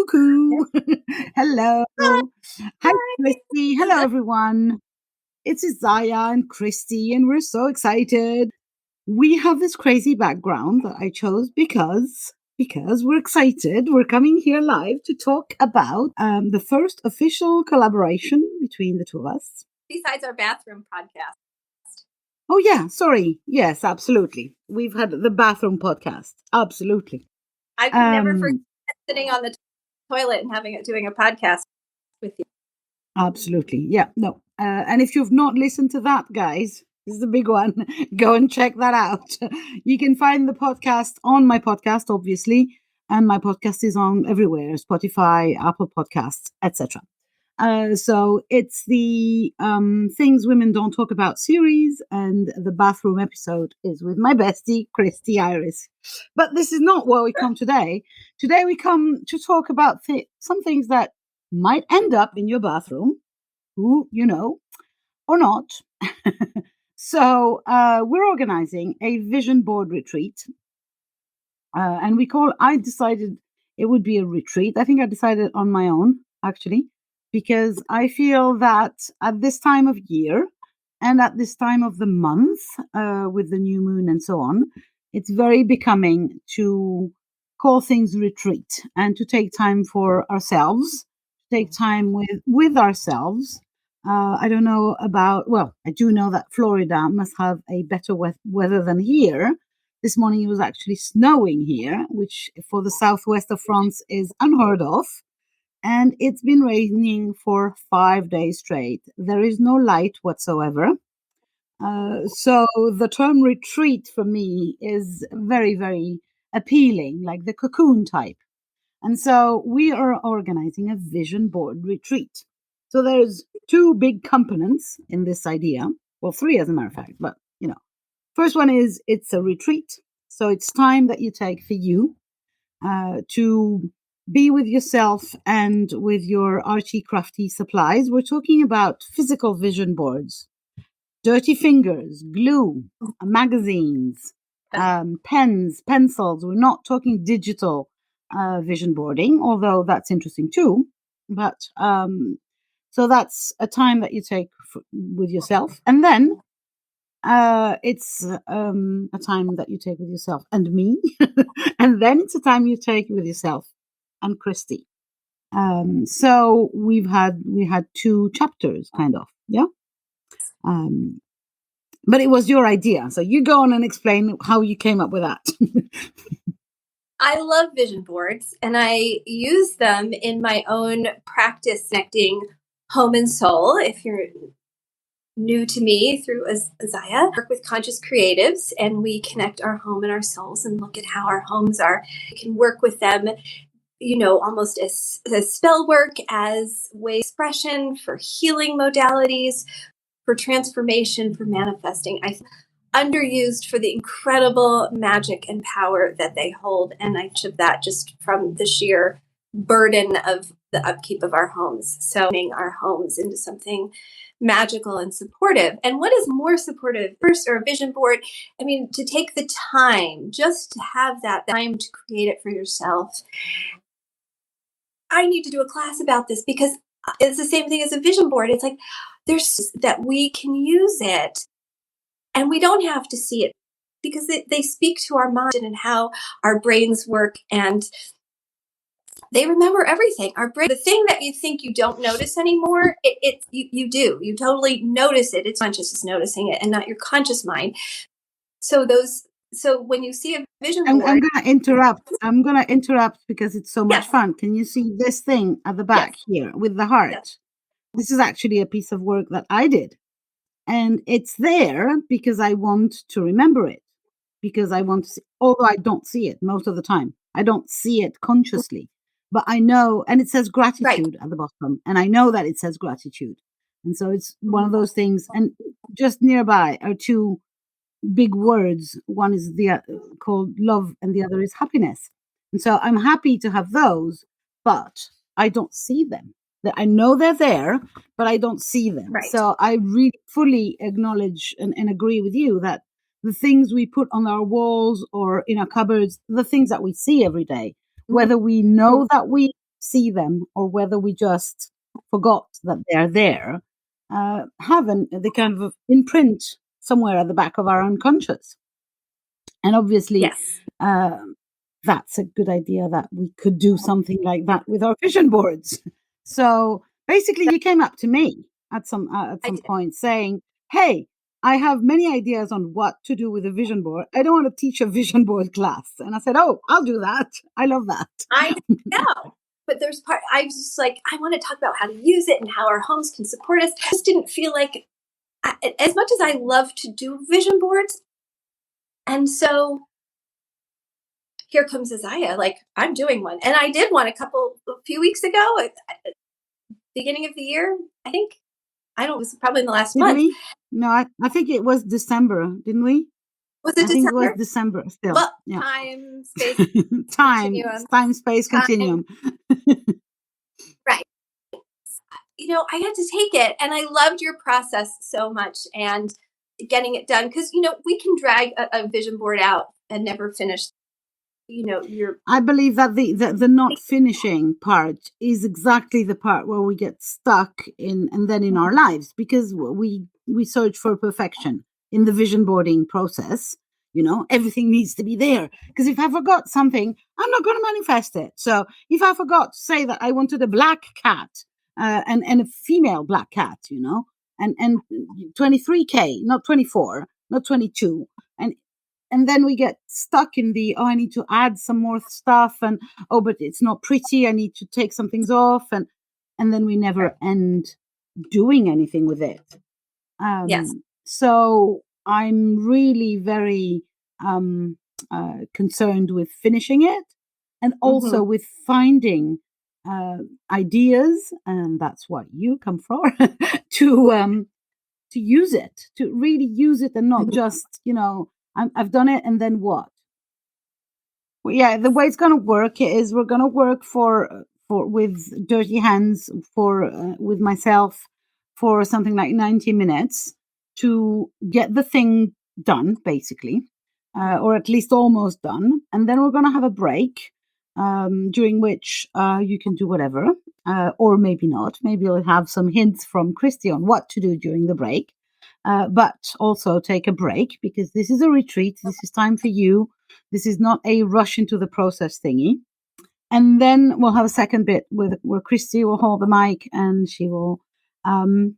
Cuckoo. Hello. Hi, Hi. Kristy. Hello, everyone. It's Isaiah and Kristy, and we're so excited. We have this crazy background that I chose because we're excited. We're coming here live to talk about the first official collaboration between the two of us. Besides our bathroom podcast. Oh, yeah. Sorry. Yes, absolutely. We've had the bathroom podcast. Absolutely. I've never forget sitting on the toilet and doing a podcast with you. Absolutely. Yeah. No. And if you've not listened to that, guys, this is the big one. Go and check that out. You can find the podcast on my podcast, obviously, and my podcast is on everywhere: Spotify, Apple Podcasts, etc. So it's the Things Women Don't Talk About series, and the bathroom episode is with my bestie, Kristy Iris. But this is not where we come today. Today we come to talk about some things that might end up in your bathroom, who you know, or not. So we're organizing a vision board retreat. And I decided it would be a retreat. I think I decided on my own, actually, because I feel that at this time of year and at this time of the month, with the new moon and so on, it's very becoming to call things retreat and to take time for ourselves, take time with ourselves. I don't know I do know that Florida must have a better weather than here. This morning it was actually snowing here, which for the southwest of France is unheard of. And it's been raining for 5 days straight. There is no light whatsoever. So the term retreat for me is very, very appealing, like the cocoon type. And so we are organizing a vision board retreat. So there's two big components in this idea. Well, three as a matter of fact, but first one is it's a retreat. So it's time that you take for you to be with yourself and with your arty crafty supplies. We're talking about physical vision boards, dirty fingers, glue, magazines, pens, pencils. We're not talking digital vision boarding, although that's interesting too. But so that's a time that you take with yourself. And then it's a time that you take with yourself and me. And then it's a time you take with yourself and Kristy. So we had two chapters, kind of. Yeah. But it was your idea. So you go on and explain how you came up with that. I love vision boards, and I use them in my own practice connecting home and soul. If you're new to me through Isaiah, I work with conscious creatives, and we connect our home and our souls and look at how our homes are. We can work with them, almost as spell work, as way expression, for healing modalities, for transformation, for manifesting. I underused for the incredible magic and power that they hold, and I of that just from the sheer burden of the upkeep of our homes. So making our homes into something magical and supportive. And what is more supportive, first, or a vision board? I mean, to take the time, just to have that time to create it for yourself. I need to do a class about this because it's the same thing as a vision board. It's like there's that we can use it and we don't have to see it because they speak to our mind and how our brains work, and they remember everything. Our brain, the thing that you think you don't notice anymore, you do. You totally notice it. It's conscious is noticing it and not your conscious mind. So when you see a vision board, I'm going to interrupt. I'm going to interrupt because it's so much fun. Can you see this thing at the back here with the heart? Yes. This is actually a piece of work that I did. And it's there because I want to remember it, because I want to see, although I don't see it most of the time. I don't see it consciously, but I know, and it says gratitude at the bottom, and I know that it says gratitude. And so it's one of those things. And just nearby are two big words. One is called love, and the other is happiness. And so I'm happy to have those, but I don't see them. I know they're there, but I don't see them. Right. So I really fully acknowledge and agree with you that the things we put on our walls or in our cupboards, the things that we see every day, whether we know that we see them or whether we just forgot that they're there, the kind of imprint somewhere at the back of our unconscious. And obviously, Yes. that's a good idea that we could do something like that with our vision boards. So basically, you came up to me at some did. point saying, "Hey, I have many ideas on what to do with a vision board. I don't want to teach a vision board class." And I said, "Oh, I'll do that. I love that." I know. But there's part I was just like, I want to talk about how to use it and how our homes can support us. I just didn't feel like, as much as I love to do vision boards, and so here comes Isaiah, like, I'm doing one. And I did one a few weeks ago, at beginning of the year, I think. I don't, it was probably in the last Did month. we? No, I think it was December, didn't we? Was it I think it was December? December still. Well, Yeah. time, space, continuum. Time, space, Time. continuum. Right. I had to take it, and I loved your process so much and getting it done, because we can drag a vision board out and never finish. I believe that the not finishing part is exactly the part where we get stuck in, and then in our lives, because we search for perfection in the vision boarding process. Everything needs to be there, because if I forgot something, I'm not going to manifest it. So if I forgot to say that I wanted a black cat, and a female black cat, and 23K, not 24, not 22, and then we get stuck in I need to add some more stuff, and but it's not pretty, I need to take some things off, and then we never end doing anything with it. Yes. So I'm really very concerned with finishing it, and also with finding ideas, and that's what you come for, to use it, to really use it, and not just I've done it, and then what? Well, yeah, the way it's going to work is we're going to work with dirty hands with myself for something like 90 minutes to get the thing done, basically, or at least almost done. And then we're going to have a break, during which you can do whatever, or maybe not. Maybe you'll have some hints from Kristy on what to do during the break. But also take a break, because this is a retreat. This is time for you. This is not a rush into the process thingy. And then we'll have a second bit where Kristy will hold the mic, and she will, I'm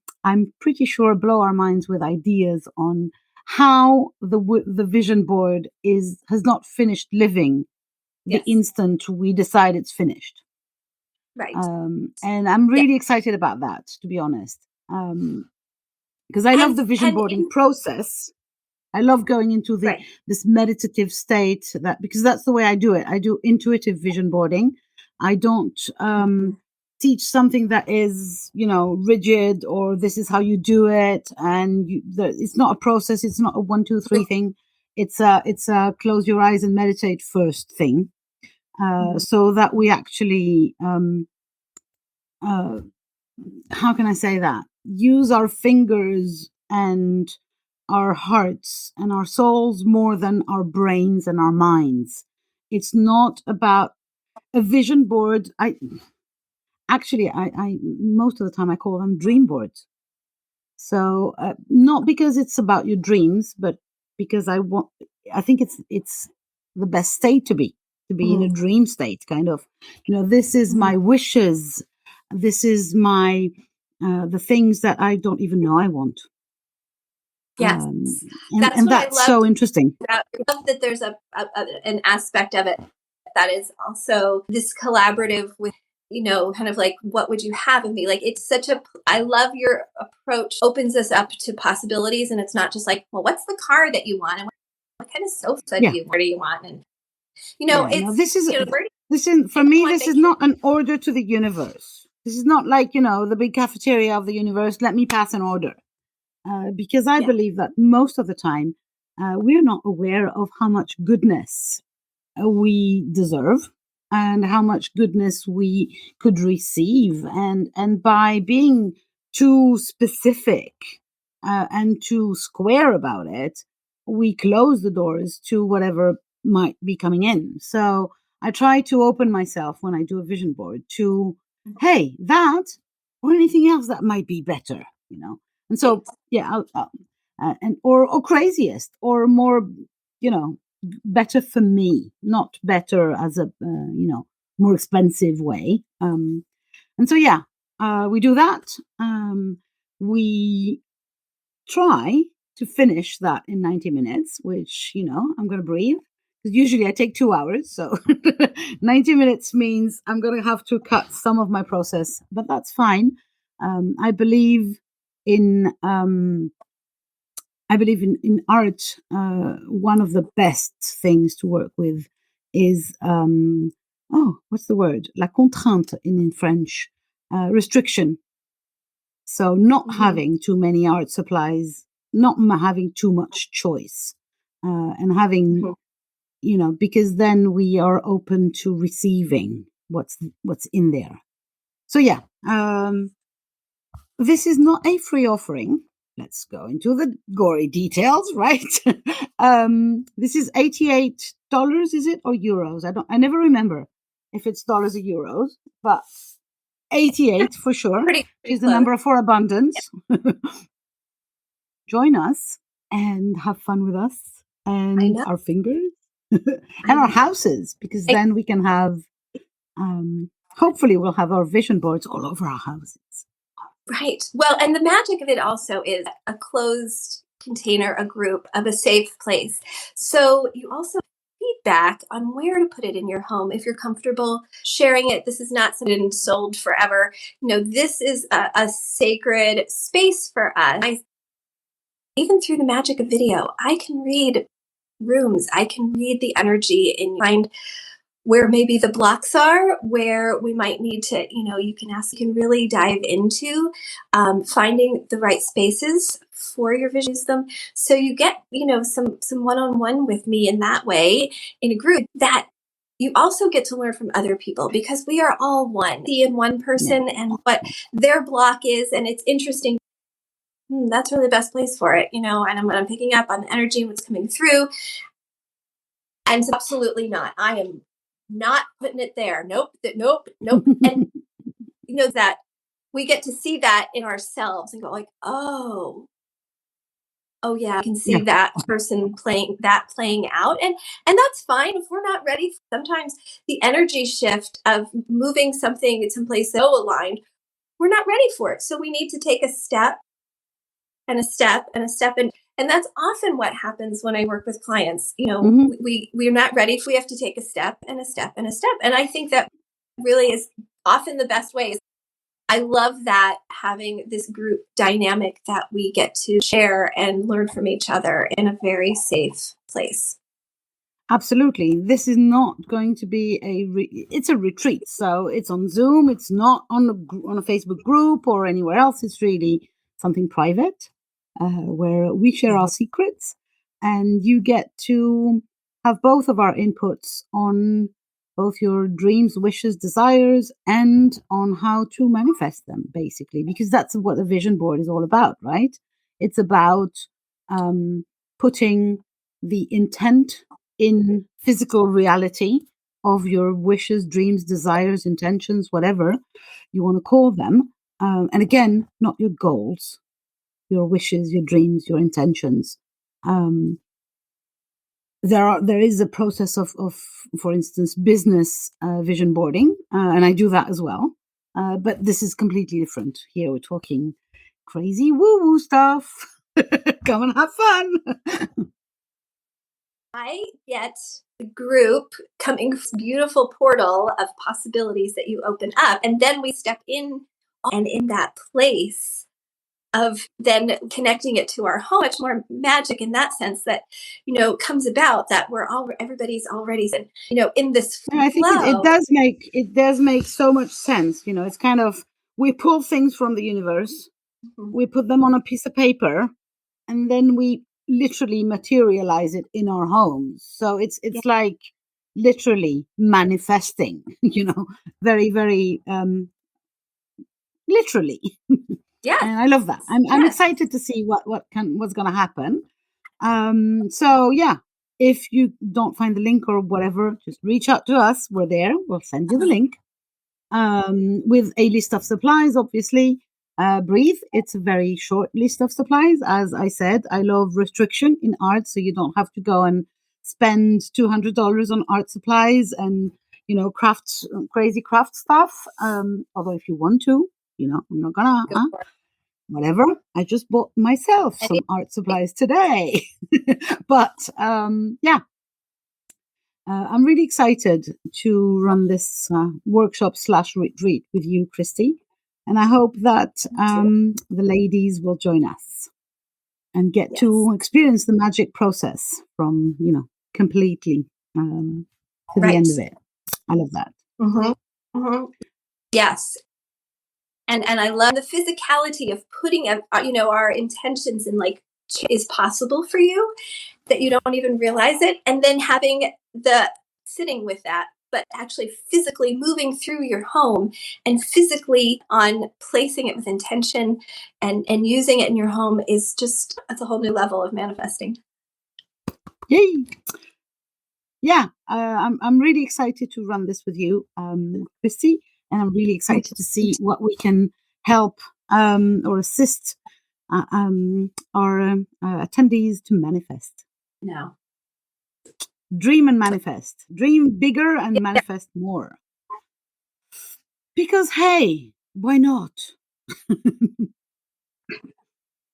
pretty sure, blow our minds with ideas on how the vision board has not finished living the instant we decide it's finished. Right. And I'm really excited about that, to be honest. Because I love the vision boarding process. I love going into this meditative state, because that's the way I do it. I do intuitive vision boarding. I don't teach something that is, rigid, or this is how you do it. And it's not a process. It's not a 1, 2, 3 thing. It's a close your eyes and meditate first thing. So that we actually, how can I say that? Use our fingers and our hearts and our souls more than our brains and our minds. It's not about a vision board. I most of the time I call them dream boards. So not because it's about your dreams, but because I think it's the best state to be in a dream state, kind of. This is my wishes. This is my the things that I don't even know I want. Yes, and that's so interesting. I love that there's an aspect of it that is also this collaborative with, kind of like, what would you have of me? Like, it's I love your approach. Opens us up to possibilities, and it's not just like, well, what's the car that you want, and what kind of sofa do you want, and for me, this is not an order to the universe. This is not like, the big cafeteria of the universe. Let me pass an order. Because I believe that most of the time we're not aware of how much goodness we deserve, and how much goodness we could receive. And by being too specific and too square about it, we close the doors to whatever might be coming in. So I try to open myself when I do a vision board to, hey, that or anything else that might be better, And so, yeah, or craziest or more, better for me, not better as a, more expensive way. And so, yeah, we do that. We try to finish that in 90 minutes, which, I'm going to breathe. Because usually I take 2 hours. So 90 minutes means I'm going to have to cut some of my process, but that's fine. I believe in art. One of the best things to work with is what's the word? La contrainte in French, restriction. So not having too many art supplies, not having too much choice, and having, because then we are open to receiving what's in there. So yeah, this is not a free offering. Let's go into the gory details, right? This is $88, is it, or euros? I never remember if it's dollars or euros, but 88 for sure is the number for abundance. Join us and have fun with us and our fingers and our houses, because then we can have, hopefully we'll have our vision boards all over our houses. Right. Well, and the magic of it also is a closed container, a group of a safe place. So you also feedback on where to put it in your home if you're comfortable sharing it. This is not something sold forever. This is a sacred space for us. Even through the magic of video, I can read rooms. I can read the energy and find where maybe the blocks are, where we might need to, you can really dive into finding the right spaces for your vision. Them. So you get, some one-on-one with me in that way, in a group, that you also get to learn from other people, because we are all one. See in one person and what their block is, and it's interesting. That's really the best place for it, and I'm picking up on the energy, what's coming through. And so absolutely not. I am not putting it there. Nope. And that we get to see that in ourselves and go like, oh yeah, I can see that person playing out. And that's fine if we're not ready. Sometimes the energy shift of moving something someplace so aligned, we're not ready for it. So we need to take a step and a step and a step. And that's often what happens when I work with clients. We're not ready if we have to take a step and a step and a step. And I think that really is often the best way. I love that, having this group dynamic that we get to share and learn from each other in a very safe place. Absolutely. This is not going to be it's a retreat. So it's on Zoom. It's not on a Facebook group or anywhere else. It's really something private, where we share our secrets, and you get to have both of our inputs on both your dreams, wishes, desires, and on how to manifest them, basically, because that's what the vision board is all about, right? It's about putting the intent in physical reality of your wishes, dreams, desires, intentions, whatever you want to call them. And again, not your goals, your wishes, your dreams, your intentions. There is a process of, for instance, business vision boarding, and I do that as well. But this is completely different. Here we're talking crazy woo-woo stuff. Come and have fun. I get the group coming, beautiful portal of possibilities that you open up, and then we step in, and in that place of then connecting it to our home, much more magic in that sense that, comes about, that everybody's already, in this flow. I think it does make so much sense. It's kind of, we pull things from the universe, we put them on a piece of paper, and then we literally materialize it in our homes. So it's like literally manifesting, very, very literally. Yeah. And I love that. I'm excited to see what's going to happen. So yeah, if you don't find the link or whatever, just reach out to us. We're there. We'll send you the link with a list of supplies, obviously. Breathe. It's a very short list of supplies. As I said, I love restriction in art, so you don't have to go and spend $200 on art supplies and, crazy craft stuff. Although if you want to, I'm not gonna, whatever. I just bought myself some art supplies today. But yeah, I'm really excited to run this workshop / retreat with you, Kristy. And I hope that the ladies will join us and get to experience the magic process from, completely to the end of it. I love that. Yes. And I love the physicality of putting, our intentions in is possible for you, that you don't even realize it. And then having sitting with that, but actually physically moving through your home and physically on placing it with intention and using it in your home is that's a whole new level of manifesting. Yay. Yeah, I'm really excited to run this with you, Kristy, and I'm really excited to see what we can help or assist our attendees to manifest. No. Dream and manifest. Dream bigger and manifest more. Because, hey, why not?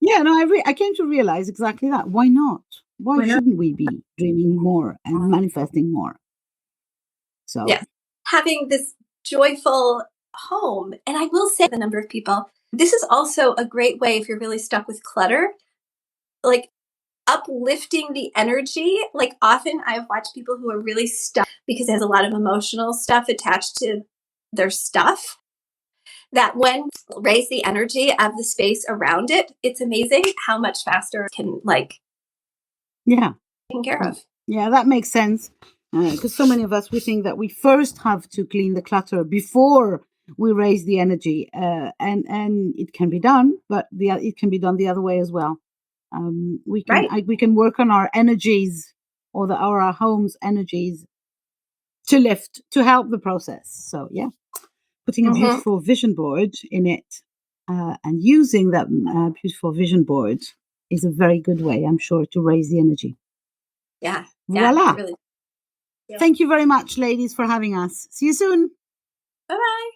Yeah, no, I came to realize exactly that. Why not? Why shouldn't we be dreaming more and manifesting more? So, having this joyful home. And I will say, the number of people, this is also a great way if you're really stuck with clutter, uplifting the energy. Often I've watched people who are really stuck because there's a lot of emotional stuff attached to their stuff, that when raise the energy of the space around it, it's amazing how much faster it can taken care of. Yeah, that makes sense. Because so many of us, we think that we first have to clean the clutter before we raise the energy, and it can be done, but it can be done the other way as well. We can work on our energies or our home's energies to lift, to help the process. So yeah, putting a beautiful vision board in it and using that beautiful vision board is a very good way, I'm sure, to raise the energy. Yeah. Voila. Really. Thank you very much, ladies, for having us. See you soon. Bye-bye.